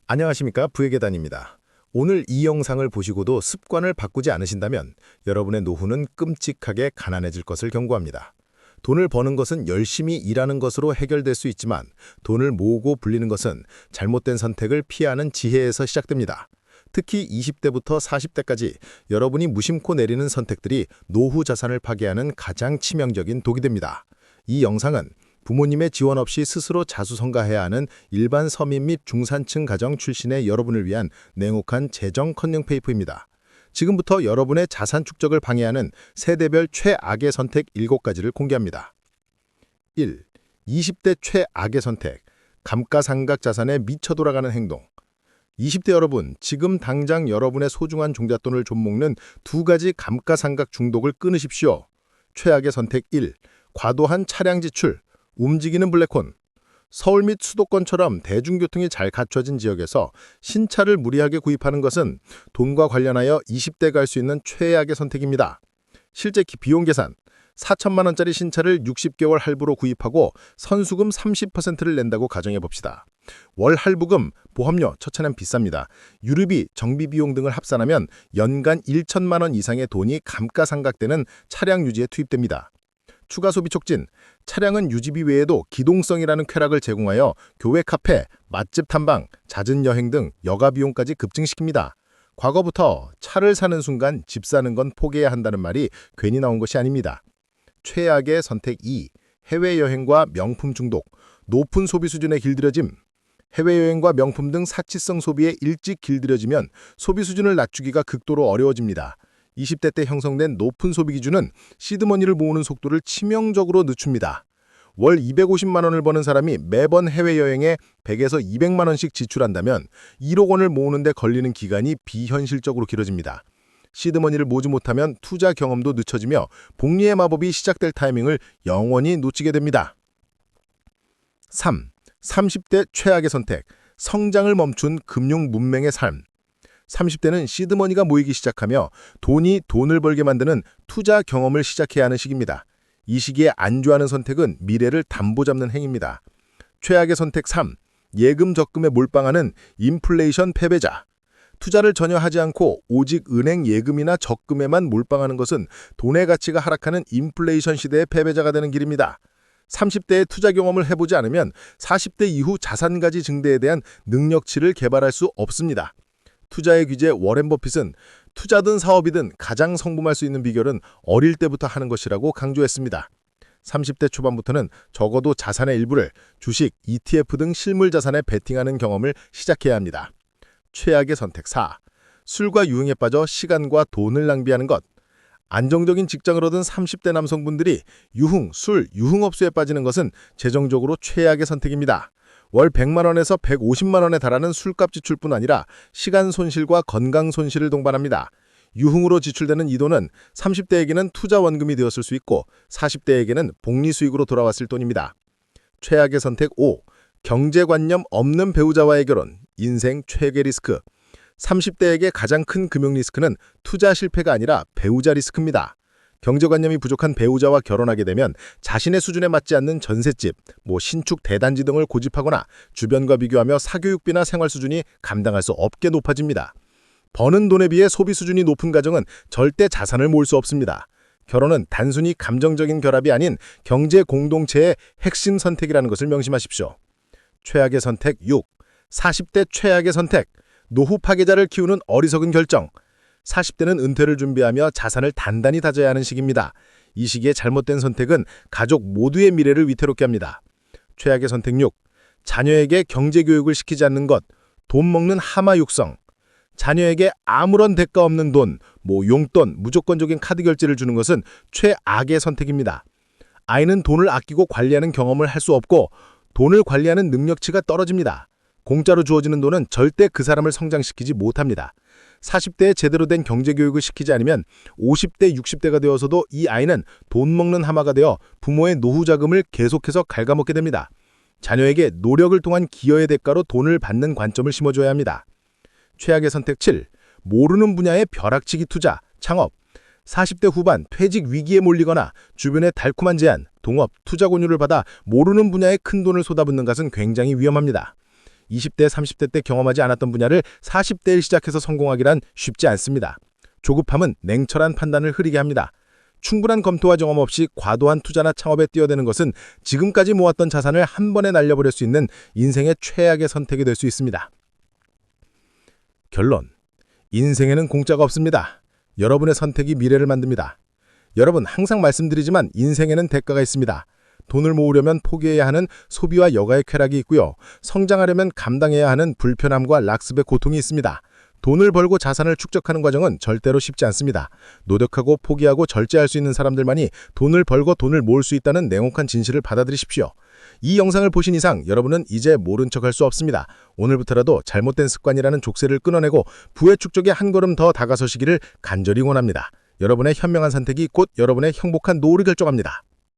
안녕하십니까, 부의 계단입니다. 오늘 이 영상을 보시고도 습관을 바꾸지 않으신다면 여러분의 노후는 끔찍하게 가난해질 것을 경고합니다. 돈을 버는 것은 열심히 일하는 것으로 해결될 수 있지만 돈을 모으고 불리는 것은 잘못된 선택을 피하는 지혜에서 시작됩니다. 특히 20대부터 40대까지 여러분이 무심코 내리는 선택들이 노후 자산을 파괴하는 가장 치명적인 독이 됩니다. 이 영상은 부모님의 지원 없이 스스로 자수성가해야 하는 일반 서민 및 중산층 가정 출신의 여러분을 위한 냉혹한 재정 컨닝 페이퍼입니다. 지금부터 여러분의 자산 축적을 방해하는 세대별 최악의 선택 7가지를 공개합니다. 1. 20대 최악의 선택. 감가상각 자산에 미쳐 돌아가는 행동. 20대 여러분, 지금 당장 여러분의 소중한 종잣돈을 좀먹는 2가지 감가상각 중독을 끊으십시오. 최악의 선택 1. 과도한 차량 지출. 움직이는 블랙혼. 서울 및 수도권처럼 대중교통이 잘 갖춰진 지역에서 신차를 무리하게 구입하는 것은 돈과 관련하여 20대가 할 수 있는 최악의 선택입니다. 실제 비용 계산. 4천만 원짜리 신차를 60개월 할부로 구입하고 선수금 30%를 낸다고 가정해 봅시다. 월 할부금, 보험료, 처차는 비쌉니다. 유류비, 정비 비용 등을 합산하면 연간 1천만 원 이상의 돈이 감가상각되는 차량 유지에 투입됩니다. 추가 소비 촉진. 차량은 유지비 외에도 기동성이라는 쾌락을 제공하여 교외 카페, 맛집 탐방, 잦은 여행 등 여가 비용까지 급증시킵니다. 과거부터 차를 사는 순간 집 사는 건 포기해야 한다는 말이 괜히 나온 것이 아닙니다. 최악의 선택 2. 해외여행과 명품 중독. 높은 소비 수준에 길들여짐. 해외여행과 명품 등 사치성 소비에 일찍 길들여지면 소비 수준을 낮추기가 극도로 어려워집니다. 20대 때 형성된 높은 소비 기준은 시드머니를 모으는 속도를 치명적으로 늦춥니다. 월 250만 원을 버는 사람이 매번 해외여행에 100에서 200만 원씩 지출한다면 1억 원을 모으는 데 걸리는 기간이 비현실적으로 길어집니다. 시드머니를 모으지 못하면 투자 경험도 늦춰지며 복리의 마법이 시작될 타이밍을 영원히 놓치게 됩니다. 3. 30대 최악의 선택. 성장을 멈춘 금융 문맹의 삶. 30대는 시드머니가 모이기 시작하며 돈이 돈을 벌게 만드는 투자 경험을 시작해야 하는 시기입니다. 이 시기에 안주하는 선택은 미래를 담보 잡는 행위입니다. 최악의 선택 3. 예금 적금에 몰빵하는 인플레이션 패배자. 투자를 전혀 하지 않고 오직 은행 예금이나 적금에만 몰빵하는 것은 돈의 가치가 하락하는 인플레이션 시대의 패배자가 되는 길입니다. 30대의 투자 경험을 해보지 않으면 40대 이후 자산 가치 증대에 대한 능력치를 개발할 수 없습니다. 투자의 귀재 워렌 버핏은 투자든 사업이든 가장 성공할 수 있는 비결은 어릴 때부터 하는 것이라고 강조했습니다. 30대 초반부터는 적어도 자산의 일부를 주식, ETF 등 실물 자산에 베팅하는 경험을 시작해야 합니다. 최악의 선택 4. 술과 유흥에 빠져 시간과 돈을 낭비하는 것. 안정적인 직장을 얻은 30대 남성분들이 유흥, 술, 유흥업소에 빠지는 것은 재정적으로 최악의 선택입니다. 월 100만 원에서 150만 원에 달하는 술값 지출뿐 아니라 시간 손실과 건강 손실을 동반합니다. 유흥으로 지출되는 이 돈은 30대에게는 투자 원금이 되었을 수 있고 40대에게는 복리 수익으로 돌아왔을 돈입니다. 최악의 선택 5. 경제관념 없는 배우자와의 결혼. 인생 최대 리스크. 30대에게 가장 큰 금융 리스크는 투자 실패가 아니라 배우자 리스크입니다. 경제관념이 부족한 배우자와 결혼하게 되면 자신의 수준에 맞지 않는 전셋집, 신축 대단지 등을 고집하거나 주변과 비교하며 사교육비나 생활 수준이 감당할 수 없게 높아집니다. 버는 돈에 비해 소비 수준이 높은 가정은 절대 자산을 모을 수 없습니다. 결혼은 단순히 감정적인 결합이 아닌 경제 공동체의 핵심 선택이라는 것을 명심하십시오. 최악의 선택 6. 40대 최악의 선택. 노후 파괴자를 키우는 어리석은 결정. 40대는 은퇴를 준비하며 자산을 단단히 다져야 하는 시기입니다. 이 시기에 잘못된 선택은 가족 모두의 미래를 위태롭게 합니다. 최악의 선택 6. 자녀에게 경제교육을 시키지 않는 것. 돈 먹는 하마 육성. 자녀에게 아무런 대가 없는 돈, 용돈, 무조건적인 카드 결제를 주는 것은 최악의 선택입니다. 아이는 돈을 아끼고 관리하는 경험을 할 수 없고 돈을 관리하는 능력치가 떨어집니다. 공짜로 주어지는 돈은 절대 그 사람을 성장시키지 못합니다. 40대에 제대로 된 경제교육을 시키지 않으면 50대, 60대가 되어서도 이 아이는 돈 먹는 하마가 되어 부모의 노후 자금을 계속해서 갉아먹게 됩니다. 자녀에게 노력을 통한 기여의 대가로 돈을 받는 관점을 심어줘야 합니다. 최악의 선택 7. 모르는 분야의 벼락치기 투자, 창업. 40대 후반 퇴직 위기에 몰리거나 주변의 달콤한 제안, 동업, 투자 권유를 받아 모르는 분야에 큰 돈을 쏟아붓는 것은 굉장히 위험합니다. 20대, 30대 때 경험하지 않았던 분야를 40대에 시작해서 성공하기란 쉽지 않습니다. 조급함은 냉철한 판단을 흐리게 합니다. 충분한 검토와 경험 없이 과도한 투자나 창업에 뛰어드는 것은 지금까지 모았던 자산을 한 번에 날려버릴 수 있는 인생의 최악의 선택이 될 수 있습니다. 결론. 인생에는 공짜가 없습니다. 여러분의 선택이 미래를 만듭니다. 여러분, 항상 말씀드리지만 인생에는 대가가 있습니다. 돈을 모으려면 포기해야 하는 소비와 여가의 쾌락이 있고요. 성장하려면 감당해야 하는 불편함과 락습의 고통이 있습니다. 돈을 벌고 자산을 축적하는 과정은 절대로 쉽지 않습니다. 노력하고 포기하고 절제할 수 있는 사람들만이 돈을 벌고 돈을 모을 수 있다는 냉혹한 진실을 받아들이십시오. 이 영상을 보신 이상 여러분은 이제 모른 척할 수 없습니다. 오늘부터라도 잘못된 습관이라는 족쇄를 끊어내고 부의 축적에 한 걸음 더 다가서시기를 간절히 원합니다. 여러분의 현명한 선택이 곧 여러분의 행복한 노후를 결정합니다.